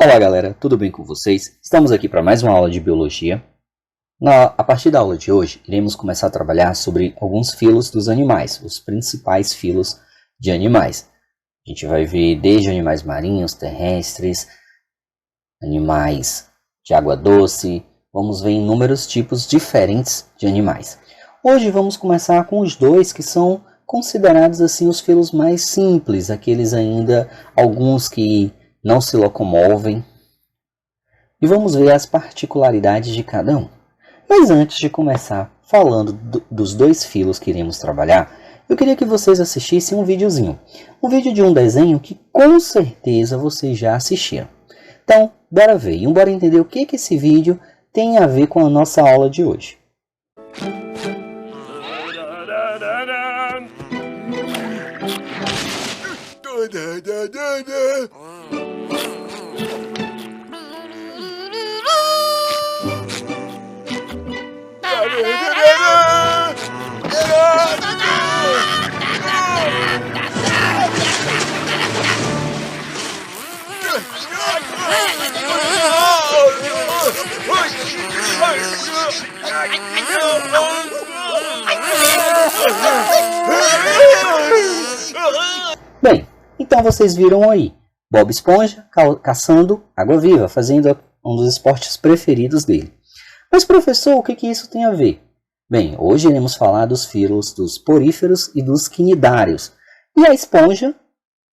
Olá galera, tudo bem com vocês? Estamos aqui para mais uma aula de biologia. A partir da aula de hoje, iremos começar a trabalhar sobre alguns filos dos animais, os principais filos de animais. A gente vai ver desde animais marinhos, terrestres, animais de água doce, vamos ver inúmeros tipos diferentes de animais. Hoje vamos começar com os dois que são considerados assim os filos mais simples, aqueles ainda, alguns que não se locomovem, e vamos ver as particularidades de cada um. Mas antes de começar falando dos dois filos que iremos trabalhar, eu queria que vocês assistissem um videozinho. Um vídeo de um desenho que com certeza vocês já assistiram. Então, bora ver e bora entender o que esse vídeo tem a ver com a nossa aula de hoje. Bem, então vocês viram aí Bob Esponja caçando água-viva, fazendo um dos esportes preferidos dele. Mas professor, o que isso tem a ver? Bem, hoje iremos falar dos filos dos poríferos e dos quinidários. E a esponja,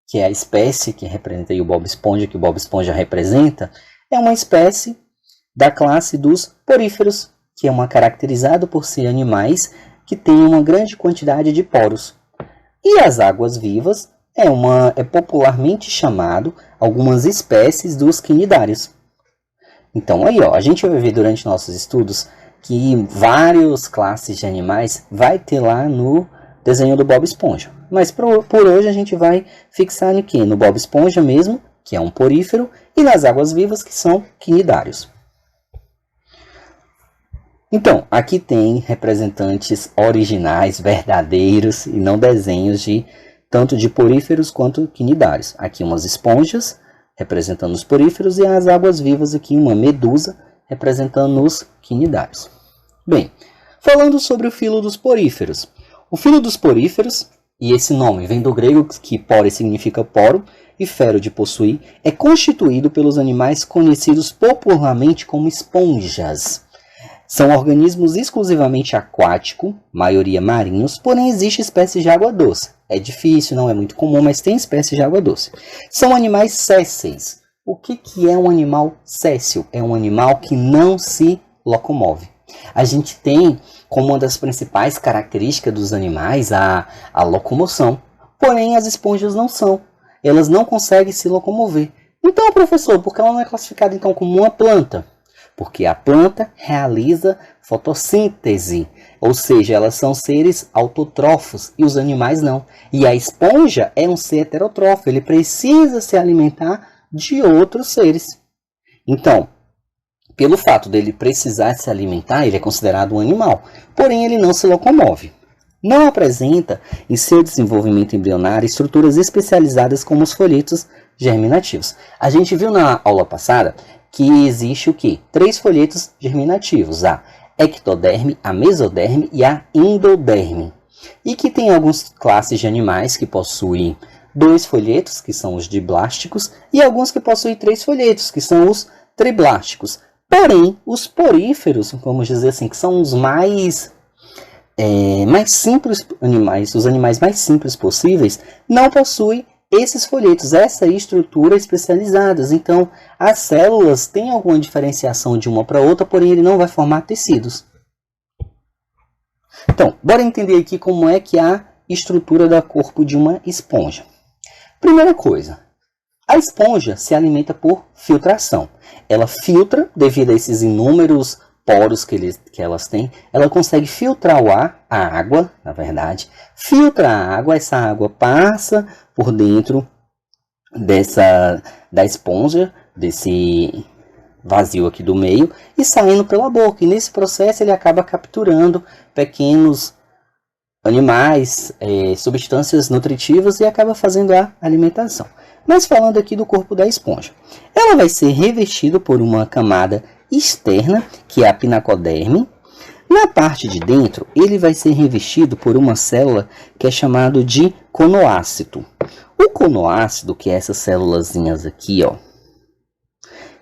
que é a espécie que representa aí o Bob Esponja, que o Bob Esponja representa, é uma espécie da classe dos poríferos, que é caracterizado por ser animais que têm uma grande quantidade de poros. E as águas-vivas é popularmente chamado algumas espécies dos quinidários. Então aí, a gente vai ver durante nossos estudos que várias classes de animais vai ter lá no desenho do Bob Esponja. Mas por hoje a gente vai fixar no quê? No Bob Esponja mesmo, que é um porífero, e nas águas-vivas, que são quinidários. Então, aqui tem representantes originais, verdadeiros, e não desenhos tanto de poríferos quanto quinidários. Aqui umas esponjas representando os poríferos e as águas-vivas aqui uma medusa representando os quinidários. Bem, falando sobre o filo dos poríferos. O filo dos poríferos, e esse nome vem do grego que pore significa poro e fero de possuir, é constituído pelos animais conhecidos popularmente como esponjas. São organismos exclusivamente aquáticos, maioria marinhos, porém existe espécies de água doce. É difícil, não é muito comum, mas tem espécies de água doce. São animais sésseis. O que é um animal séssil? É um animal que não se locomove. A gente tem como uma das principais características dos animais a locomoção. Porém, as esponjas não são. Elas não conseguem se locomover. Então, professor, por que ela não é classificada então como uma planta? Porque a planta realiza fotossíntese, ou seja, elas são seres autotrófos e os animais não. E a esponja é um ser heterótrofo, ele precisa se alimentar de outros seres. Então, pelo fato dele precisar se alimentar, ele é considerado um animal, porém ele não se locomove. Não apresenta em seu desenvolvimento embrionário estruturas especializadas como os folhetos germinativos. A gente viu na aula passada que existe o quê? 3 folhetos germinativos, a ectoderme, a mesoderme e a endoderme. E que tem algumas classes de animais que possuem 2 folhetos, que são os diblásticos, e alguns que possuem 3 folhetos, que são os triblásticos. Porém, os poríferos, vamos dizer assim, que são os mais simples animais, os animais mais simples possíveis, não possuem esses folhetos, essa estrutura especializadas. Então, as células têm alguma diferenciação de uma para outra, porém ele não vai formar tecidos. Então, bora entender aqui como é que é a estrutura do corpo de uma esponja. Primeira coisa, a esponja se alimenta por filtração. Ela filtra, devido a esses inúmeros poros que elas têm, ela consegue filtrar o ar, a água, na verdade, filtra a água, essa água passa por dentro da esponja, desse vazio aqui do meio, e saindo pela boca. E nesse processo ele acaba capturando pequenos animais, substâncias nutritivas e acaba fazendo a alimentação. Mas falando aqui do corpo da esponja, ela vai ser revestida por uma camada externa, que é a pinacoderme. Na parte de dentro, ele vai ser revestido por uma célula que é chamada de conoácito. O conoácito, que é essas célulazinhas aqui, ó,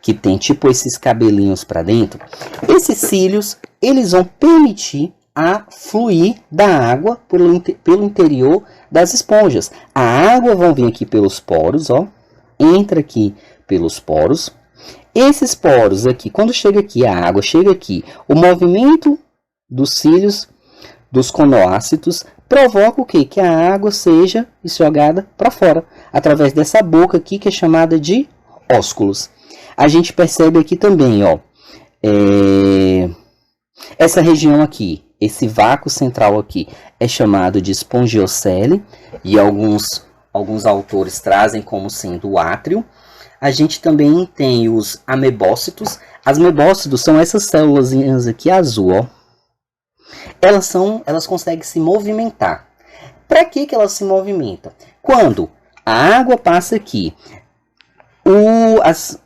que tem tipo esses cabelinhos para dentro, esses cílios, eles vão permitir a fluir da água pelo interior das esponjas. A água vai vir aqui pelos poros, ó, entra aqui pelos poros. Esses poros aqui, quando chega aqui, a água chega aqui, o movimento dos cílios, dos conoácitos, provoca o quê? Que a água seja jogada para fora, através dessa boca aqui, que é chamada de ósculos. A gente percebe aqui também, ó, essa região aqui, esse vácuo central aqui, é chamado de espongiocele, e alguns autores trazem como sendo o átrio. A gente também tem os amebócitos. As amebócitos são essas células aqui azul, ó. Elas conseguem se movimentar. Para que elas se movimentam? Quando a água passa aqui,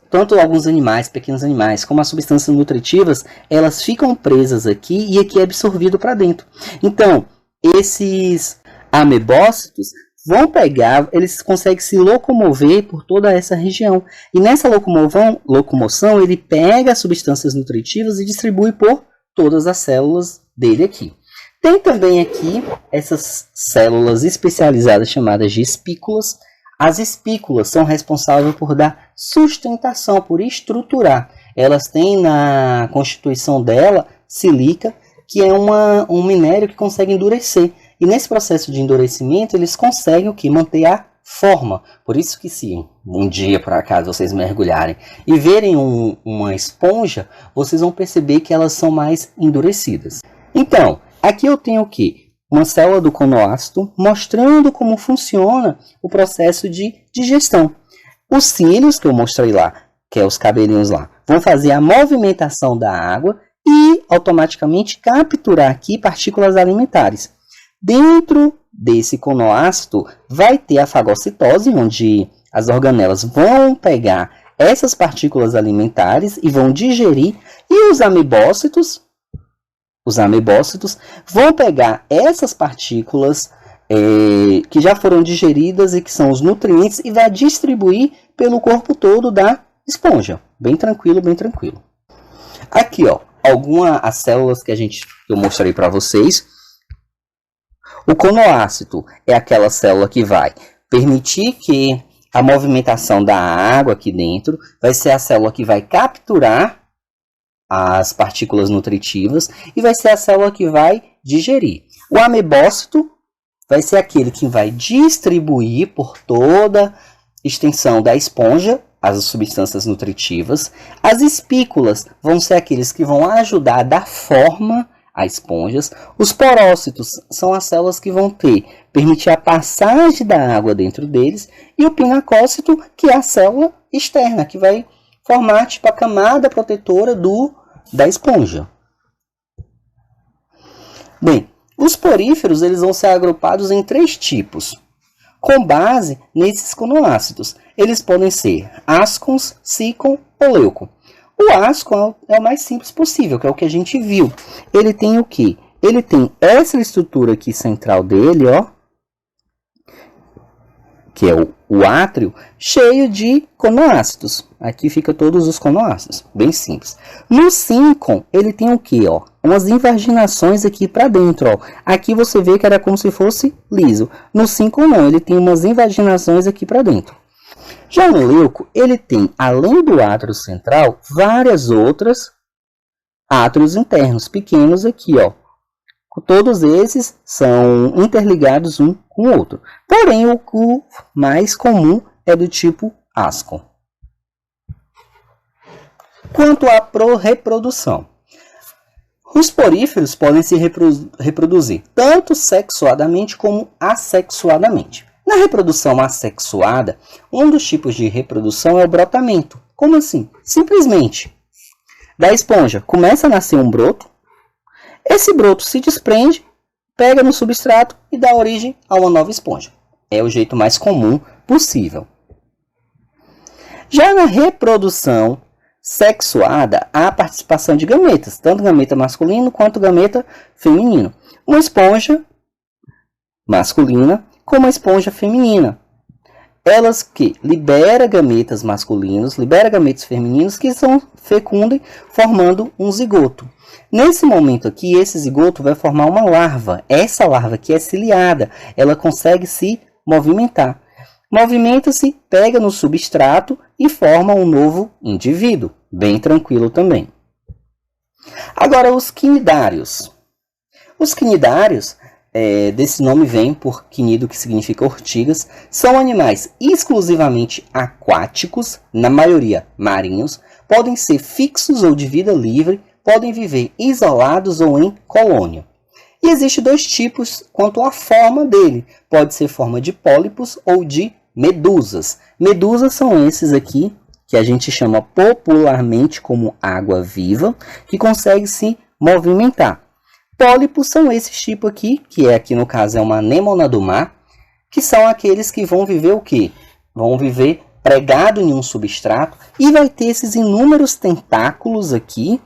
tanto alguns animais, pequenos animais, como as substâncias nutritivas, elas ficam presas aqui e aqui é absorvido para dentro. Então, esses amebócitos vão pegar, eles conseguem se locomover por toda essa região. E nessa locomoção, ele pega as substâncias nutritivas e distribui por todas as células dele aqui. Tem também aqui essas células especializadas chamadas de espículas. As espículas são responsáveis por dar sustentação, por estruturar. Elas têm na constituição dela sílica, que é um minério que consegue endurecer. E nesse processo de endurecimento, eles conseguem o quê? Manter a forma. Por isso que se um dia, por acaso, vocês mergulharem e verem uma esponja, vocês vão perceber que elas são mais endurecidas. Então, aqui eu tenho o quê? Uma célula do conoácito mostrando como funciona o processo de digestão. Os cílios, que eu mostrei lá, que é os cabelinhos lá, vão fazer a movimentação da água e automaticamente capturar aqui partículas alimentares. Dentro desse conoácito vai ter a fagocitose, onde as organelas vão pegar essas partículas alimentares e vão digerir, e os amebócitos vão pegar essas partículas que já foram digeridas e que são os nutrientes e vai distribuir pelo corpo todo da esponja. Bem tranquilo, bem tranquilo. Aqui, ó, as células que eu mostrei para vocês. O conoácito é aquela célula que vai permitir que a movimentação da água aqui dentro, vai ser a célula que vai capturar as partículas nutritivas e vai ser a célula que vai digerir. O amebócito vai ser aquele que vai distribuir por toda a extensão da esponja as substâncias nutritivas. As espículas vão ser aqueles que vão ajudar a dar forma a esponjas. Os porócitos são as células que vão permitir a passagem da água dentro deles. E o pinacócito, que é a célula externa, que vai formar tipo a camada protetora da esponja. Bem, os poríferos eles vão ser agrupados em 3 tipos, com base nesses conoácitos. Eles podem ser ascons, sícon ou leucon. O ascon é o mais simples possível, que é o que a gente viu. Ele tem o quê? Ele tem essa estrutura aqui central dele, ó, que é o átrio, cheio de conoácitos. Aqui fica todos os conoácitos, bem simples. No síncon, ele tem o quê? Ó? Umas invaginações aqui para dentro. Ó. Aqui você vê que era como se fosse liso. No síncon não, ele tem umas invaginações aqui para dentro. Já no leuco, ele tem, além do átrio central, várias outras átrios internos, pequenos aqui, ó. Todos esses são interligados um com o outro. Porém, o mais comum é do tipo ascon. Quanto à reprodução, os poríferos podem se reproduzir tanto sexuadamente como assexuadamente. Na reprodução assexuada, um dos tipos de reprodução é o brotamento. Como assim? Simplesmente, da esponja começa a nascer um broto, esse broto se desprende, pega no substrato e dá origem a uma nova esponja. É o jeito mais comum possível. Já na reprodução sexuada, há a participação de gametas, tanto gameta masculino quanto gameta feminino. Uma esponja masculina com uma esponja feminina. Elas que liberam gametas masculinos, liberam gametas femininos que são fecundem, formando um zigoto. Nesse momento aqui, esse zigoto vai formar uma larva. Essa larva aqui é ciliada, ela consegue se movimentar. Movimenta-se, pega no substrato e forma um novo indivíduo. Bem tranquilo também. Agora, os quinidários. Os quinidários, desse nome vem por quinido, que significa ortigas, são animais exclusivamente aquáticos, na maioria marinhos, podem ser fixos ou de vida livre, podem viver isolados ou em colônia. E existem dois tipos quanto à forma dele. Pode ser forma de pólipos ou de medusas. Medusas são esses aqui, que a gente chama popularmente como água-viva, que consegue se movimentar. Pólipos são esses tipos aqui, que aqui no caso é uma anêmona do mar, que são aqueles que vão viver o quê? Vão viver pregado em um substrato e vai ter esses inúmeros tentáculos aqui,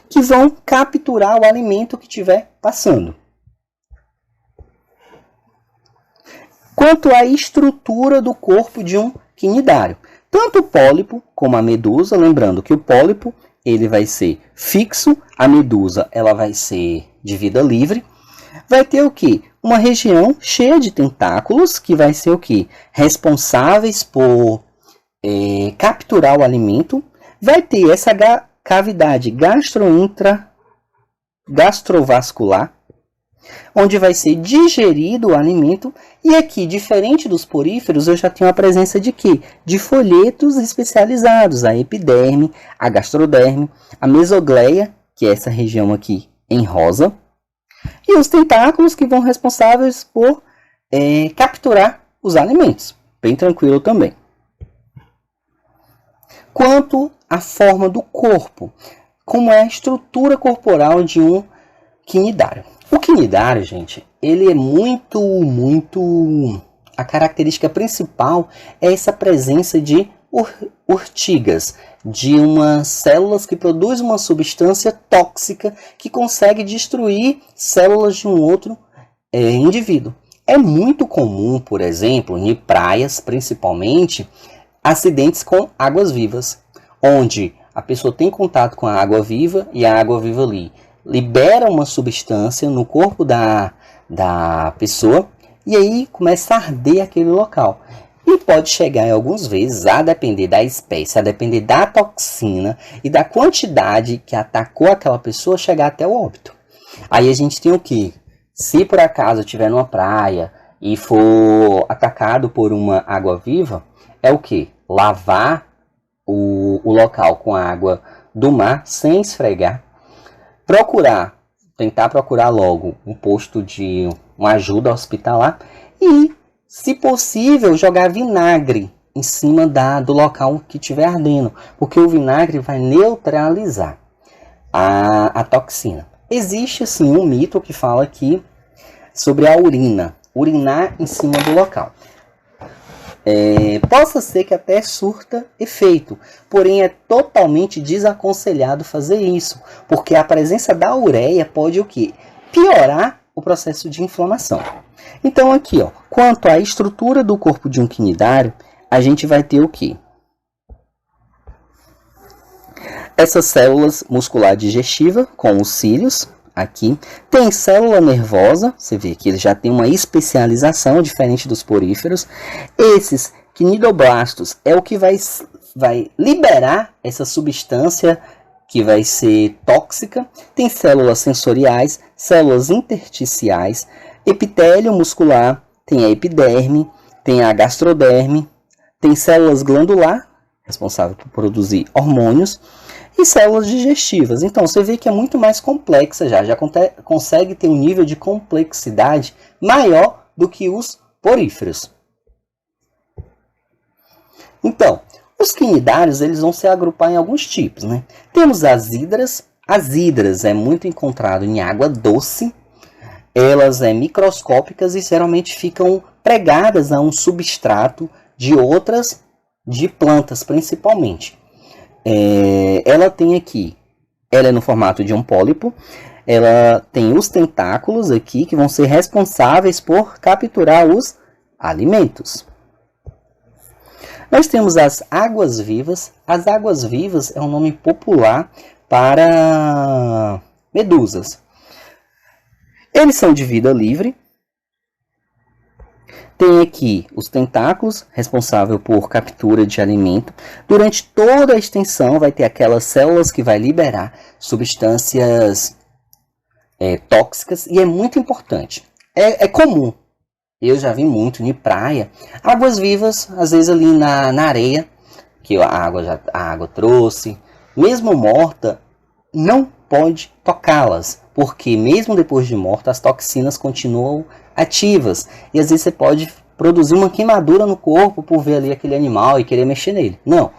que vão capturar o alimento que estiver passando. Quanto à estrutura do corpo de um quinidário, tanto o pólipo como a medusa, lembrando que o pólipo ele vai ser fixo, a medusa ela vai ser de vida livre, vai ter o que? Uma região cheia de tentáculos, que vai ser o que? Responsáveis por capturar o alimento, vai ter essa cavidade gastrovascular, onde vai ser digerido o alimento, e aqui, diferente dos poríferos, eu já tenho a presença de quê? De folhetos especializados, a epiderme, a gastroderme, a mesogleia, que é essa região aqui em rosa, e os tentáculos que vão responsáveis por capturar os alimentos. Bem tranquilo também. Quanto à forma do corpo, como é a estrutura corporal de um quinidário. O quinidário, gente, ele é muito... A característica principal é essa presença de urtigas, de umas células que produzem uma substância tóxica que consegue destruir células de um outro indivíduo. É muito comum, por exemplo, em praias, principalmente, acidentes com águas vivas, onde a pessoa tem contato com a água viva e a água viva ali libera uma substância no corpo da pessoa e aí começa a arder aquele local. E pode chegar em algumas vezes, a depender da espécie, a depender da toxina e da quantidade que atacou aquela pessoa, chegar até o óbito. Aí a gente tem o que? Se por acaso estiver numa praia e for atacado por uma água-viva, é o que? Lavar o local com a água do mar sem esfregar. Tentar procurar logo um posto de uma ajuda hospitalar e, se possível, jogar vinagre em cima do local que estiver ardendo, porque o vinagre vai neutralizar a toxina. Existe assim um mito que fala aqui sobre a urina, urinar em cima do local. Possa ser que até surta efeito, porém é totalmente desaconselhado fazer isso, porque a presença da ureia pode o quê? Piorar o processo de inflamação. Então aqui, ó, quanto à estrutura do corpo de um quinidário, a gente vai ter o quê? Essas células muscular digestiva com os cílios, aqui. Tem célula nervosa, você vê que ele já tem uma especialização diferente dos poríferos. Esses quinidoblastos é o que vai liberar essa substância que vai ser tóxica. Tem células sensoriais, células intersticiais, epitélio muscular, tem a epiderme, tem a gastroderme, tem células glandular, responsável por produzir hormônios, e células digestivas. Então, você vê que é muito mais complexa já consegue ter um nível de complexidade maior do que os poríferos. Então, os quinidários eles vão se agrupar em alguns tipos, né? Temos as hidras. As hidras é muito encontrado em água doce. Elas microscópicas e geralmente ficam pregadas a um substrato de outras de plantas principalmente. Ela tem aqui, ela é no formato de um pólipo, ela tem os tentáculos aqui que vão ser responsáveis por capturar os alimentos. Nós temos as águas-vivas. As águas-vivas é um nome popular para medusas. Eles são de vida livre. Tem aqui os tentáculos, responsável por captura de alimento. Durante toda a extensão vai ter aquelas células que vai liberar substâncias tóxicas. E é muito importante. É comum, eu já vi muito em praia, águas-vivas, às vezes ali na areia, que a água trouxe, mesmo morta, não pode tocá-las, porque mesmo depois de morta, as toxinas continuam ativas. E às vezes você pode produzir uma queimadura no corpo por ver ali aquele animal e querer mexer nele. Não,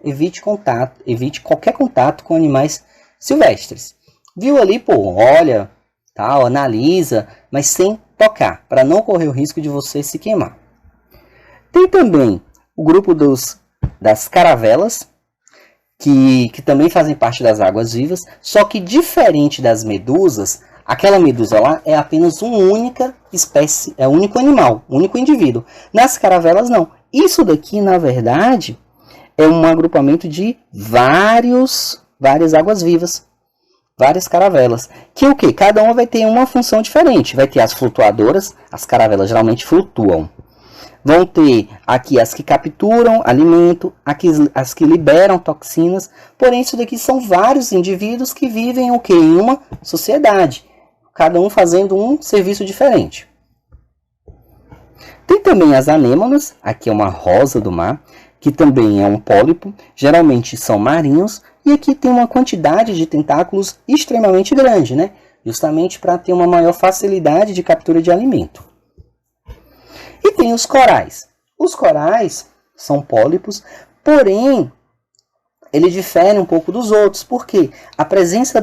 evite contato, evite qualquer contato com animais silvestres. Viu ali, olha, tal, analisa, mas sem tocar, para não correr o risco de você se queimar. Tem também o grupo das caravelas, que também fazem parte das águas-vivas, só que diferente das medusas, aquela medusa lá é apenas uma única espécie, é um único animal, um único indivíduo. Nas caravelas não. Isso daqui, na verdade, é um agrupamento de várias águas-vivas, várias caravelas. Que o quê? Cada uma vai ter uma função diferente. Vai ter as flutuadoras, as caravelas geralmente flutuam. Vão ter aqui as que capturam alimento, as que liberam toxinas. Porém, isso daqui são vários indivíduos que vivem o quê? Em uma sociedade. Cada um fazendo um serviço diferente. Tem também as anêmonas. Aqui é uma rosa do mar, que também é um pólipo. Geralmente são marinhos. E aqui tem uma quantidade de tentáculos extremamente grande, né? Justamente para ter uma maior facilidade de captura de alimento. E tem os corais. Os corais são pólipos, porém, ele difere um pouco dos outros, porque a presença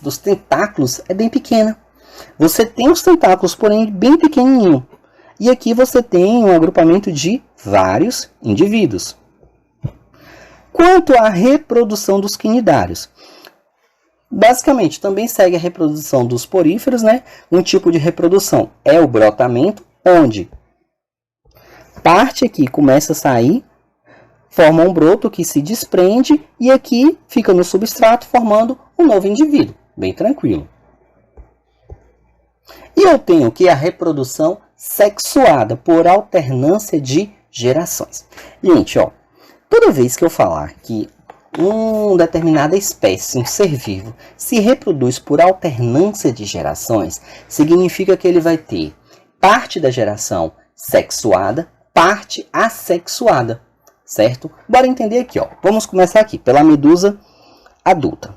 dos tentáculos é bem pequena. Você tem os tentáculos, porém, bem pequenininho. E aqui você tem um agrupamento de vários indivíduos. Quanto à reprodução dos quinidários, basicamente também segue a reprodução dos poríferos, né? Um tipo de reprodução é o brotamento, onde parte aqui começa a sair, forma um broto que se desprende e aqui fica no substrato formando um novo indivíduo, bem tranquilo. E eu tenho aqui a reprodução sexuada por alternância de gerações. Gente, toda vez que eu falar que uma determinada espécie, um ser vivo, se reproduz por alternância de gerações, significa que ele vai ter parte da geração sexuada, parte assexuada, certo? Bora entender aqui, Vamos começar aqui pela medusa adulta.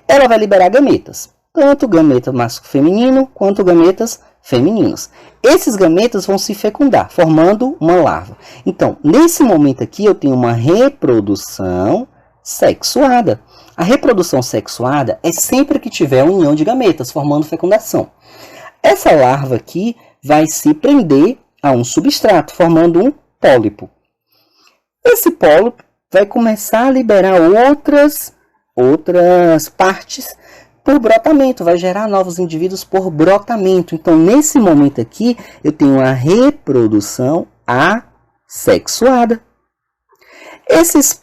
Ela vai liberar gametas, tanto gameta feminino quanto gametas femininos. Esses gametas vão se fecundar, formando uma larva. Então, nesse momento aqui, eu tenho uma reprodução sexuada. A reprodução sexuada é sempre que tiver união de gametas, formando fecundação. Essa larva aqui vai se prender a um substrato, formando um pólipo. Esse pólipo vai começar a liberar outras partes por brotamento, vai gerar novos indivíduos por brotamento. Então, nesse momento aqui, eu tenho a reprodução assexuada. Esses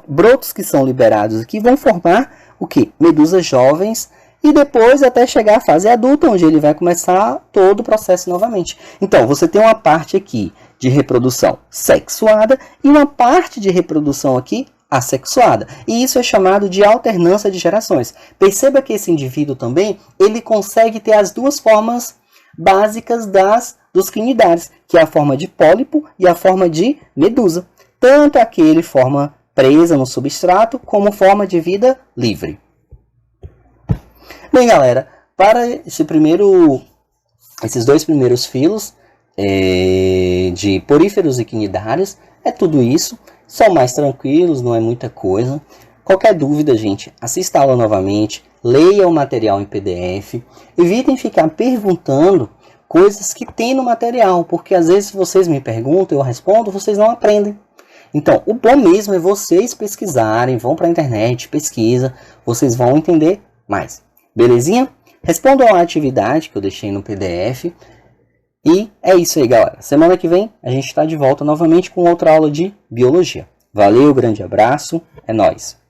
brotos que são liberados aqui vão formar o quê? Medusas jovens e depois até chegar à fase adulta, onde ele vai começar todo o processo novamente. Então, você tem uma parte aqui de reprodução sexuada e uma parte de reprodução aqui assexuada. E isso é chamado de alternância de gerações. Perceba que esse indivíduo também, ele consegue ter as duas formas básicas dos quinidários, que é a forma de pólipo e a forma de medusa. Tanto aquele forma presa no substrato, como forma de vida livre. Bem, galera, para esses dois primeiros filos de poríferos e quinidários, é tudo isso. São mais tranquilos, não é muita coisa. Qualquer dúvida, gente, assista a aula novamente, leia o material em PDF. Evitem ficar perguntando coisas que tem no material, porque às vezes vocês me perguntam, eu respondo, vocês não aprendem. Então, o bom mesmo é vocês pesquisarem, vão para a internet, pesquisa, vocês vão entender mais. Belezinha? Respondam a atividade que eu deixei no PDF. E é isso aí, galera. Semana que vem a gente está de volta novamente com outra aula de biologia. Valeu, grande abraço, é nóis!